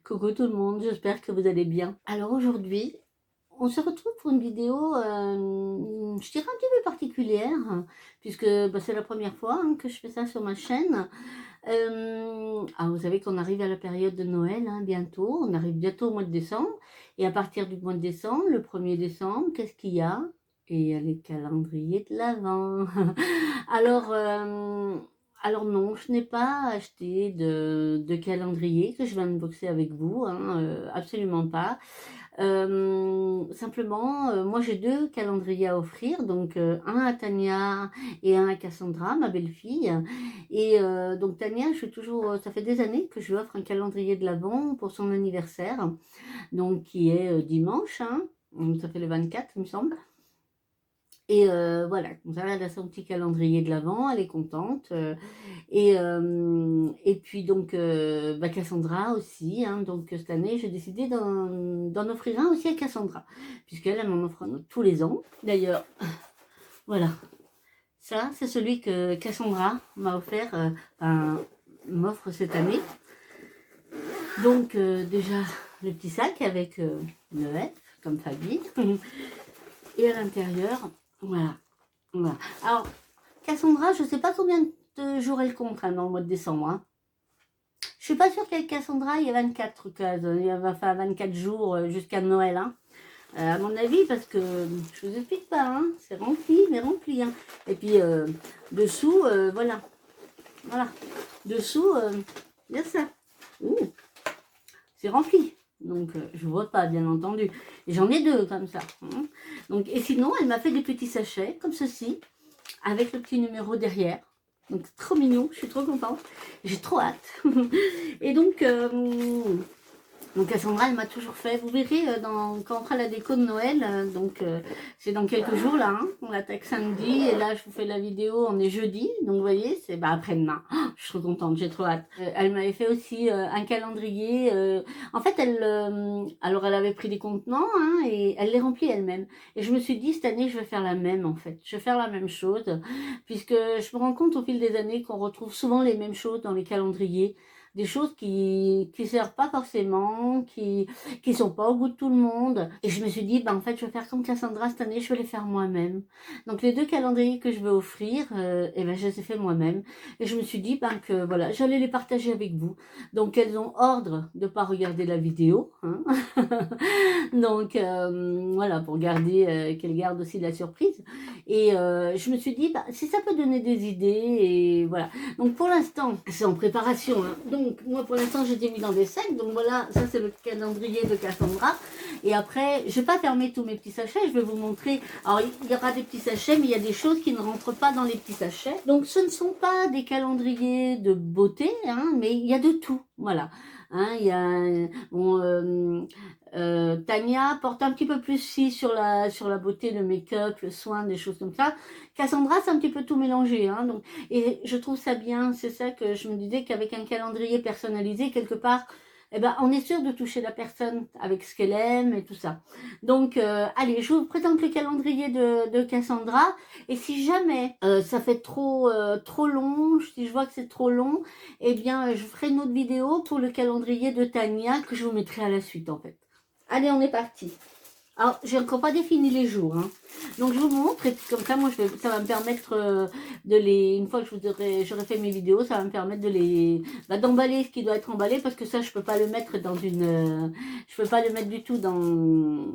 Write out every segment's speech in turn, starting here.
Coucou tout le monde, j'espère que vous allez bien. Alors aujourd'hui, on se retrouve pour une vidéo, je dirais un petit peu particulière, puisque c'est la première fois que je fais ça sur ma chaîne. Vous savez qu'on arrive à la période de Noël, bientôt, on arrive bientôt au mois de décembre, et à partir du mois de décembre, le 1er décembre, qu'est-ce qu'il y a? Et il y a les calendriers de l'Avent. Alors, non, je n'ai pas acheté de calendrier que je vais unboxer avec vous, absolument pas. Simplement, moi j'ai deux calendriers à offrir, donc un à Tania et un à Cassandra, ma belle-fille. Et donc Tania, je suis toujours, ça fait des années que je lui offre un calendrier de l'Avent pour son anniversaire, donc qui est dimanche, donc ça fait le 24, il me semble. Et voilà, comme ça, elle a son petit calendrier de l'Avent, elle est contente. Et puis donc, Cassandra aussi, donc cette année, j'ai décidé d'en offrir un aussi à Cassandra, puisqu'elle elle m'en offre un tous les ans. D'ailleurs, voilà, ça, c'est celui que Cassandra m'a offert, m'offre cette année. Donc, déjà, le petit sac avec le F, comme famille. Et à l'intérieur, voilà. Voilà. Alors, Cassandra, je ne sais pas combien de jours elle compte dans le mois de décembre. Je suis pas sûre qu'avec Cassandra, il y a 24 cases. Il va faire 24 jours jusqu'à Noël. À mon avis, parce que je vous explique pas, c'est rempli, mais rempli. Et puis, dessous, voilà. Voilà. Dessous, il y a ça. Ouh, c'est rempli. Donc, je ne vois pas, bien entendu. Et j'en ai deux comme ça. Donc, et sinon, elle m'a fait des petits sachets, comme ceci, avec le petit numéro derrière. Donc, trop mignon, je suis trop contente. J'ai trop hâte. Et donc Cassandra, elle m'a toujours fait. Vous verrez quand on fera la déco de Noël, c'est dans quelques jours là. On attaque samedi et là je vous fais la vidéo, on est jeudi. Donc vous voyez, c'est après-demain. Oh, je suis trop contente, j'ai trop hâte. Elle m'avait fait aussi un calendrier. En fait, alors elle avait pris des contenants et elle les remplit elle-même. Et je me suis dit cette année je vais faire la même en fait. Je vais faire la même chose puisque je me rends compte au fil des années qu'on retrouve souvent les mêmes choses dans les calendriers, des choses qui servent pas forcément, qui sont pas au goût de tout le monde. Et je me suis dit, en fait, je vais faire comme Cassandra cette année, je vais les faire moi-même. Donc les deux calendriers que je vais offrir, je les ai fait moi-même. Et je me suis dit que voilà, j'allais les partager avec vous. Donc elles ont ordre de pas regarder la vidéo. Donc voilà, pour garder qu'elles gardent aussi la surprise. Et je me suis dit, si ça peut donner des idées, et voilà. Donc pour l'instant, c'est en préparation. Donc moi pour l'instant, je l'ai mis dans des sacs. Donc voilà, ça c'est le calendrier de Cassandra. Et après, je vais pas fermer tous mes petits sachets, je vais vous montrer. Alors il y aura des petits sachets, mais il y a des choses qui ne rentrent pas dans les petits sachets. Donc ce ne sont pas des calendriers de beauté, mais il y a de tout. Voilà. Il y a Tania porte un petit peu plus sur la beauté, le make-up, le soin, des choses comme ça. Cassandra, c'est un petit peu tout mélangé. Donc, et je trouve ça bien. C'est ça que je me disais qu'avec un calendrier personnalisé, quelque part, on est sûr de toucher la personne avec ce qu'elle aime et tout ça. Donc, allez, je vous présente le calendrier de Cassandra. Et si jamais ça fait trop long, si je vois que c'est trop long, je ferai une autre vidéo pour le calendrier de Tania que je vous mettrai à la suite en fait. Allez, on est parti. Alors, j'ai encore pas défini les jours. Donc, je vous montre. Et puis, comme ça, moi, ça va me permettre une fois que j'aurai fait mes vidéos, ça va me permettre d'emballer ce qui doit être emballé. Parce que ça, je peux pas le mettre je peux pas le mettre du tout dans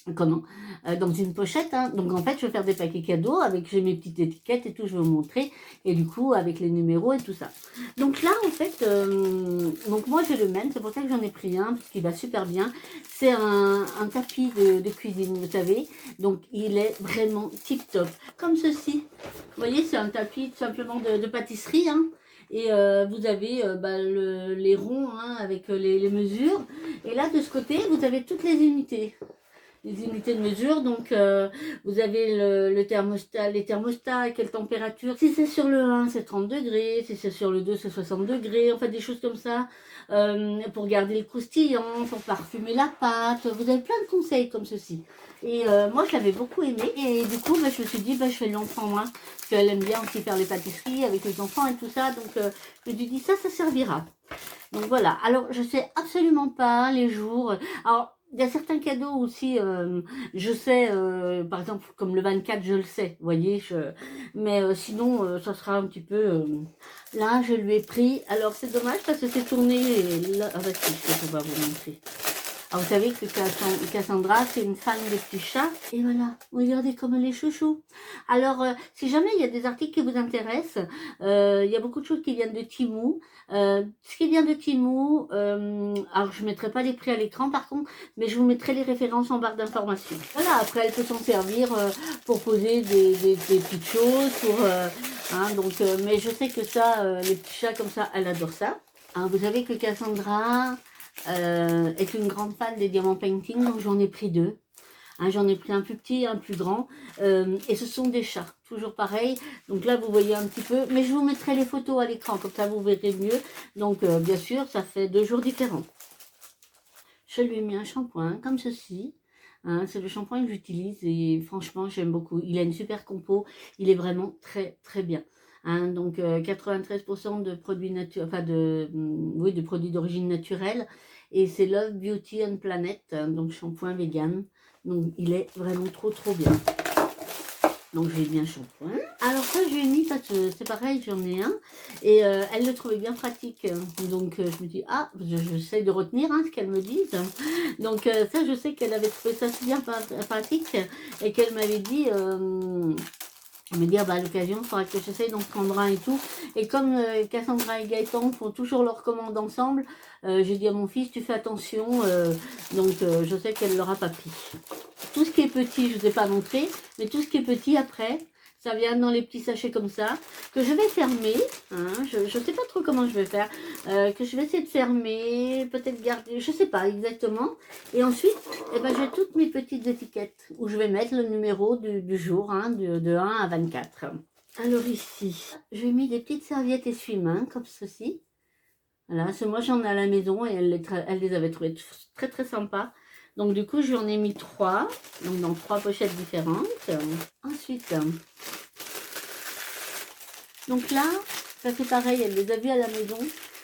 une pochette. Donc en fait je vais faire des paquets cadeaux avec j'ai mes petites étiquettes et tout, je vais vous montrer, et du coup avec les numéros et tout ça. Donc là en fait donc moi j'ai le même, c'est pour ça que j'en ai pris un parce qu'il va super bien. C'est un tapis de cuisine, vous savez, donc il est vraiment tip top comme ceci. Vous voyez, c'est un tapis tout simplement de pâtisserie. Et vous avez les ronds avec les mesures, et là de ce côté vous avez toutes les unités. les unités de mesure. Donc, vous avez le thermostat, les thermostats, à quelle température. Si c'est sur le 1, c'est 30 degrés. Si c'est sur le 2, c'est 60 degrés. Enfin, des choses comme ça. Pour garder le croustillant, pour parfumer la pâte. Vous avez plein de conseils comme ceci. Et moi, je l'avais beaucoup aimé. Et du coup, bah, je me suis dit, bah, je vais lui en prendre un. Parce qu'elle aime bien aussi faire les pâtisseries avec les enfants et tout ça. Donc, je lui ai dit, ça servira. Donc voilà, alors je sais absolument pas les jours. Alors, il y a certains cadeaux aussi, je sais, par exemple, comme le 24, je le sais, vous voyez, mais sinon, ça sera un petit peu... là, je lui ai pris, alors c'est dommage parce que c'est tourné, et là, ah bah si, je vais pouvoir vous montrer. Alors, vous savez que Cassandra, c'est une fan des petits chats. Et voilà, regardez comme elle est chouchou. Alors, si jamais il y a des articles qui vous intéressent, il y a beaucoup de choses qui viennent de Temu. Ce qui vient de Temu, alors je ne mettrai pas les prix à l'écran par contre, mais je vous mettrai les références en barre d'information. Voilà, après elle peut s'en servir pour poser des petites choses, donc, mais je sais que ça, les petits chats comme ça, elle adore ça. Hein, vous savez que Cassandra est une grande fan des diamants painting, donc j'en ai pris deux. Hein, j'en ai pris un plus petit, un plus grand, et ce sont des chats, toujours pareil. Donc là, vous voyez un petit peu, mais je vous mettrai les photos à l'écran, comme ça vous verrez mieux. Donc bien sûr, ça fait 2 jours différents. Je lui ai mis un shampoing comme ceci. Hein, c'est le shampoing que j'utilise et franchement, j'aime beaucoup. Il a une super compo, il est vraiment très très bien. Hein, donc 93% de produits naturels, enfin oui, de produits d'origine naturelle. Et c'est Love Beauty and Planet, hein, donc shampoing vegan. Donc il est vraiment trop trop bien. Donc j'ai bien shampoing. Alors ça je lui ai mis parce que c'est pareil, j'en ai un. Et elle le trouvait bien pratique. Donc je me dis, ah, j'essaie de retenir ce qu'elle me dise. Donc ça je sais qu'elle avait trouvé ça bien pratique. Et qu'elle m'avait dit... me dire, bah, à l'occasion, il faudra que j'essaye d'en prendre un et tout. Et comme Cassandra et Gaëtan font toujours leurs commandes ensemble, j'ai dit à mon fils, tu fais attention. Donc, je sais qu'elle ne l'aura pas pris. Tout ce qui est petit, je ne vous ai pas montré, mais tout ce qui est petit après, ça vient dans les petits sachets comme ça, que je vais fermer. Hein, je ne sais pas trop comment je vais faire. Que je vais essayer de fermer, peut-être garder, je ne sais pas exactement. Et ensuite, eh ben, j'ai toutes mes petites étiquettes où je vais mettre le numéro du jour, hein, de 1 à 24. Alors ici, j'ai mis des petites serviettes essuie-mains comme ceci. Voilà, moi j'en ai à la maison et elle les avait trouvées très très sympas. Donc du coup, j'en ai mis 3, donc dans 3 pochettes différentes. Ensuite, donc là, ça c'est pareil, elle les a vues à la maison.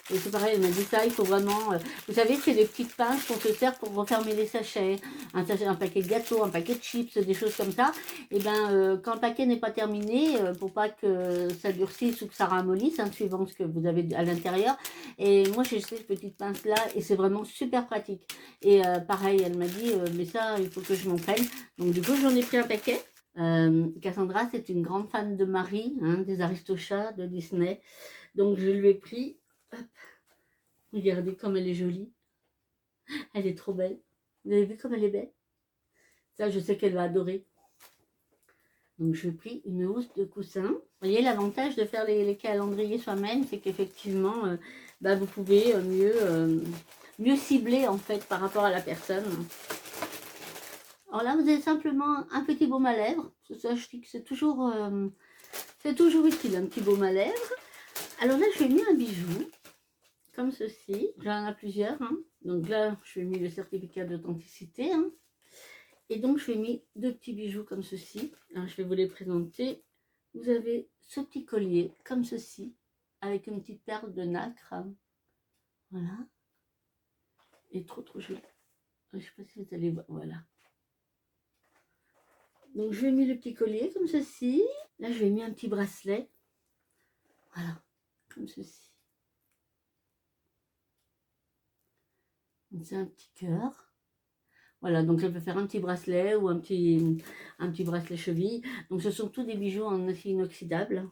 Et c'est pareil, elle m'a dit ça, il faut vraiment... vous savez, c'est des petites pinces qu'on se sert pour refermer les sachets. Un paquet de gâteaux, un paquet de chips, des choses comme ça. Et bien, quand le paquet n'est pas terminé, pour pas que ça durcisse ou que ça ramollisse, suivant ce que vous avez à l'intérieur. Et moi, j'ai ces petites pinces-là et c'est vraiment super pratique. Et pareil, elle m'a dit, mais ça, il faut que je m'en prenne. Donc du coup, j'en ai pris un paquet. Cassandra, c'est une grande fan de Marie, des Aristochats de Disney. Donc je lui ai pris... Hop. Regardez comme elle est jolie. Elle est trop belle. Vous avez vu comme elle est belle? Ça, je sais qu'elle va adorer. Donc, je pris une housse de coussin. Vous voyez, l'avantage de faire les calendriers soi-même, c'est qu'effectivement, vous pouvez mieux cibler, en fait, par rapport à la personne. Alors là, vous avez simplement un petit baume à lèvres. Ça, je dis que c'est toujours utile, un petit baume à lèvres. Alors là, je lui ai mis un bijou. Comme ceci. J'en ai plusieurs. Donc là, je lui ai mis le certificat d'authenticité. Et donc, je lui ai mis 2 petits bijoux comme ceci. Alors, je vais vous les présenter. Vous avez ce petit collier comme ceci, avec une petite perle de nacre. Voilà. Et trop, trop joli. Je ne sais pas si vous allez voir. Voilà. Donc, je lui ai mis le petit collier comme ceci. Là, je lui ai mis un petit bracelet. Voilà. Comme ceci. C'est un petit cœur. Voilà, donc je peux faire un petit bracelet ou un petit bracelet cheville. Donc ce sont tous des bijoux en acier inoxydable.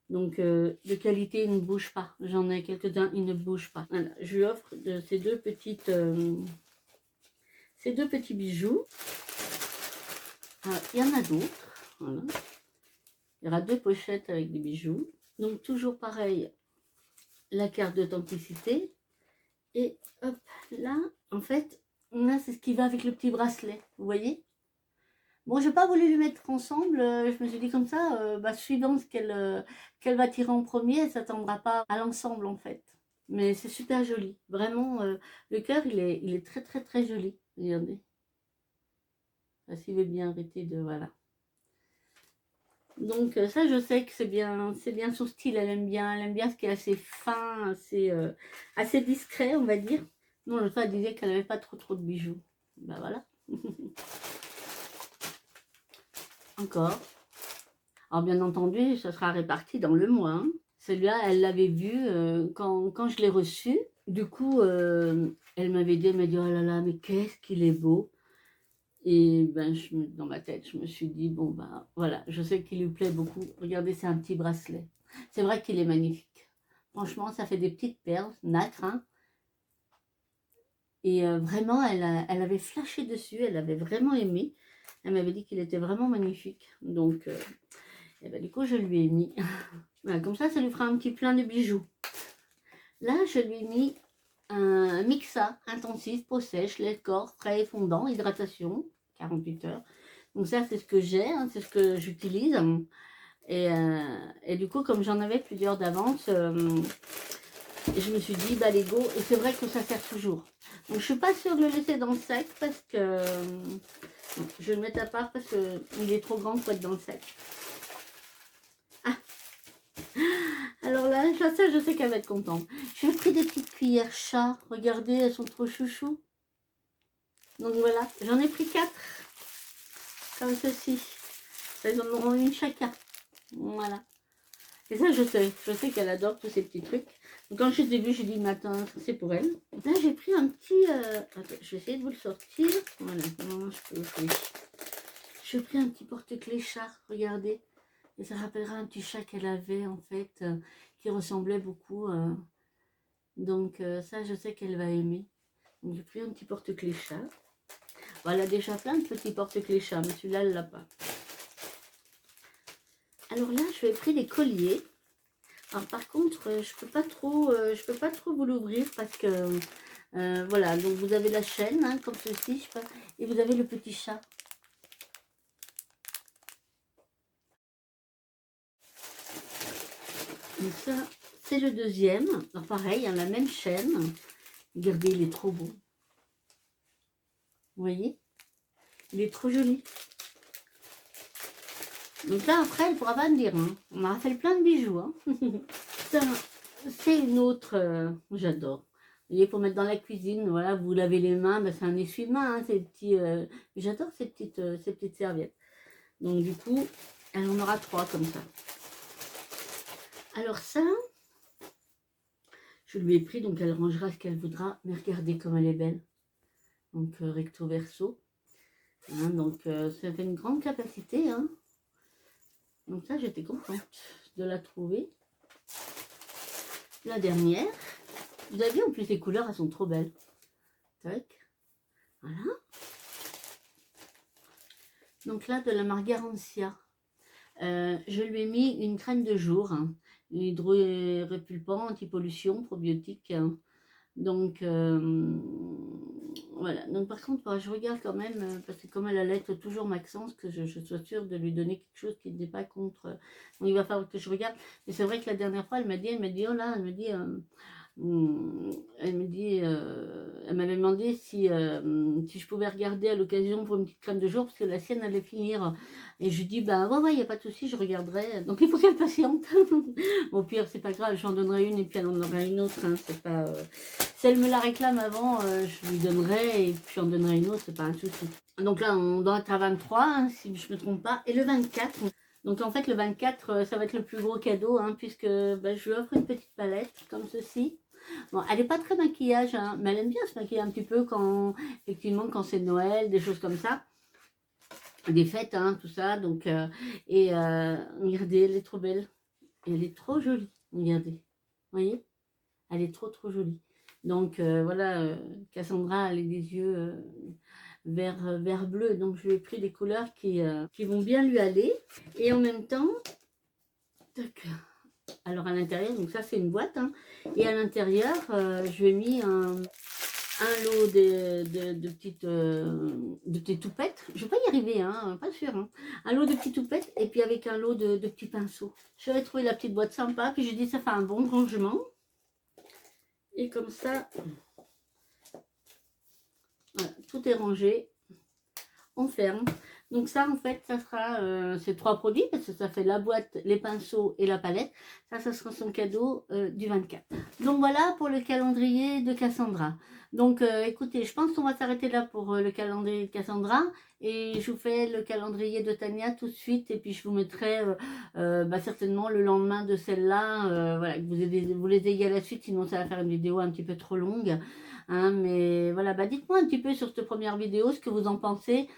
Donc de qualité, ils ne bougent pas. J'en ai quelques-uns, ils ne bougent pas. Voilà, je lui offre ces deux petits bijoux. Alors, il y en a d'autres. Voilà. Il y aura 2 pochettes avec des bijoux. Donc toujours pareil, la carte d'authenticité. Et hop, là, en fait, Là, c'est ce qui va avec le petit bracelet, vous voyez. Bon, j'ai pas voulu lui mettre ensemble, je me suis dit comme ça, suivant ce qu'elle va tirer en premier, elle s'attendra pas à l'ensemble en fait. Mais c'est super joli, vraiment, le cœur il est très très très joli, regardez. S'il veut bien arrêter de, voilà. Donc ça je sais que c'est bien son style, elle aime bien ce qui est assez fin, assez discret on va dire. Non, l'autre fois elle disait qu'elle n'avait pas trop de bijoux, ben voilà. Encore. Alors bien entendu, ça sera réparti dans le mois. Hein. Celui-là, elle l'avait vu quand je l'ai reçu. Du coup, elle m'avait dit, oh là là, mais qu'est-ce qu'il est beau. Et ben, dans ma tête, je me suis dit, bon ben voilà, je sais qu'il lui plaît beaucoup. Regardez, c'est un petit bracelet. C'est vrai qu'il est magnifique. Franchement, ça fait des petites perles, nacre. Hein. Et vraiment, elle avait flashé dessus, elle avait vraiment aimé. Elle m'avait dit qu'il était vraiment magnifique. Donc, et ben, du coup, je lui ai mis. Voilà, comme ça lui fera un petit plein de bijoux. Là, je lui ai mis un Mixa intensif, peau sèche, lait de corps, frais et fondant, hydratation, 48 heures. Donc ça, c'est ce que j'ai, hein, c'est ce que j'utilise. Et du coup, comme j'en avais plusieurs d'avance, je me suis dit, bah les go, et c'est vrai que ça sert toujours. Donc je suis pas sûre de le laisser dans le sac parce que... je vais le mettre à part parce qu'il est trop grand pour être dans le sac. Ah. Alors là, ça, je sais qu'elle va être contente. J'ai pris des petites cuillères chat. Regardez, elles sont trop chouchou. Donc voilà, j'en ai pris 4. Comme ceci. Elles en auront une chacun. Voilà. Et ça, je sais qu'elle adore tous ces petits trucs. Donc quand je les ai vus, j'ai dit, mais attends, c'est pour elle. Là, j'ai pris un petit... Attends, je vais essayer de vous le sortir. Voilà, comment je peux le faire. J'ai pris un petit porte-clés chat, regardez. Et ça rappellera un petit chat qu'elle avait, en fait, qui ressemblait beaucoup. Donc ça, je sais qu'elle va aimer. Donc j'ai pris un petit porte-clés chat. Bon, elle a déjà plein de petits porte-clés chat, mais celui-là, elle l'a pas. Alors là, je vais pris des colliers. Alors par contre, je peux pas trop vous l'ouvrir parce que voilà. Donc vous avez la chaîne, hein, comme ceci, je sais pas, et vous avez le petit chat. Donc ça, c'est le deuxième. Alors pareil, hein, la même chaîne. Regardez, il est trop beau. Vous voyez? Il est trop joli. Donc là, après, elle ne pourra pas me dire. Hein. On m'a fait plein de bijoux. Hein. Ça, c'est une autre... j'adore. Vous voyez, pour mettre dans la cuisine, voilà, vous lavez les mains. Ben, c'est un essuie-main, hein, ces petits... j'adore ces petites serviettes. Donc du coup, elle en aura 3 comme ça. Alors ça, je lui ai pris, donc elle rangera ce qu'elle voudra. Mais regardez comme elle est belle. Donc recto verso. Hein, donc ça fait une grande capacité. Hein. Donc ça, j'étais contente de la trouver. La dernière. Vous avez vu, en plus, les couleurs, elles sont trop belles. Tac. Voilà. Donc là, de la marque Garancia. Je lui ai mis une crème de jour. Hein, hydro-répulpant, anti-pollution, probiotique. Hein. Donc, voilà. Donc, par contre, je regarde quand même, parce que comme elle allait toujours Maxence, que je sois sûre de lui donner quelque chose qui n'est pas contre. Donc, il va falloir que je regarde. Mais c'est vrai que la dernière fois, elle m'a dit, oh là, elle me dit, elle m'avait demandé si je pouvais regarder à l'occasion pour une petite crème de jour, parce que la sienne allait finir. Et je lui dis, bah ouais, il n'y a pas de souci, je regarderai. Donc, il faut qu'elle patiente. Au pire, c'est pas grave, j'en donnerai une et puis elle en aura une autre. Hein, c'est pas... Si elle me la réclame avant, je lui donnerai et puis j'en donnerai une autre, c'est pas un souci. Donc là, on doit être à 23, hein, si je me trompe pas. Et le 24, donc en fait le 24, ça va être le plus gros cadeau, hein, puisque je lui offre une petite palette comme ceci. Bon, elle n'est pas très maquillage, hein, mais elle aime bien se maquiller un petit peu quand, effectivement, quand c'est Noël, des choses comme ça. Des fêtes, hein, tout ça. Donc, regardez, elle est trop belle. Elle est trop jolie, regardez. Vous voyez? Elle est trop jolie. Donc voilà, Cassandra, elle a des yeux vert bleu. Donc je lui ai pris des couleurs qui vont bien lui aller. Et en même temps, tac. Alors à l'intérieur, donc ça c'est une boîte. Hein, et à l'intérieur, je lui ai mis un un lot de petites toupettes. Je vais pas y arriver, hein, pas sûr. Hein. Un lot de petites toupettes et puis avec un lot de petits pinceaux. J'avais trouvé la petite boîte sympa, puis j'ai dit ça fait un bon rangement. Et comme ça, voilà, tout est rangé. On ferme. Donc ça, en fait, ça sera ces 3 produits, parce que ça fait la boîte, les pinceaux et la palette. Ça sera son cadeau du 24. Donc voilà pour le calendrier de Cassandra. Donc écoutez, je pense qu'on va s'arrêter là pour le calendrier de Cassandra. Et je vous fais le calendrier de Tania tout de suite. Et puis je vous mettrai certainement le lendemain de celle-là. Voilà, que vous les ayez à la suite, sinon ça va faire une vidéo un petit peu trop longue. Hein, mais voilà, dites-moi un petit peu sur cette première vidéo ce que vous en pensez.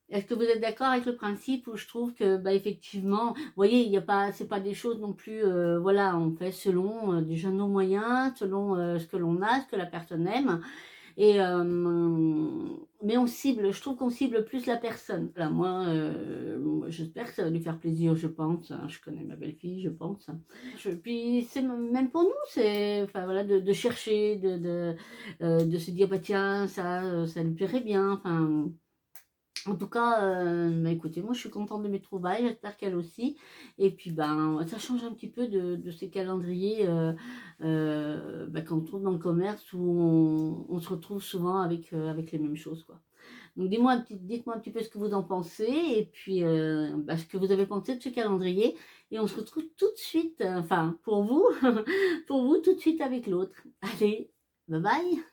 Est-ce que vous êtes d'accord avec le principe où je trouve que, effectivement, vous voyez, il y a pas, c'est pas des choses non plus, voilà, on fait selon déjà nos moyens, selon ce que l'on a, ce que la personne aime, et mais on cible, je trouve qu'on cible plus la personne. Là, moi, j'espère que ça va lui faire plaisir, je pense. Hein, je connais ma belle-fille, je pense. Puis c'est même pour nous, c'est, enfin voilà, de chercher, de se dire, tiens, ça lui plairait bien, enfin. En tout cas, écoutez, moi je suis contente de mes trouvailles, j'espère qu'elle aussi. Et puis ça change un petit peu de ces calendriers qu'on trouve dans le commerce où on se retrouve souvent avec les mêmes choses, quoi. Donc dites-moi un petit peu ce que vous en pensez et puis ce que vous avez pensé de ce calendrier. Et on se retrouve tout de suite, enfin pour vous, pour vous tout de suite avec l'autre. Allez, bye bye!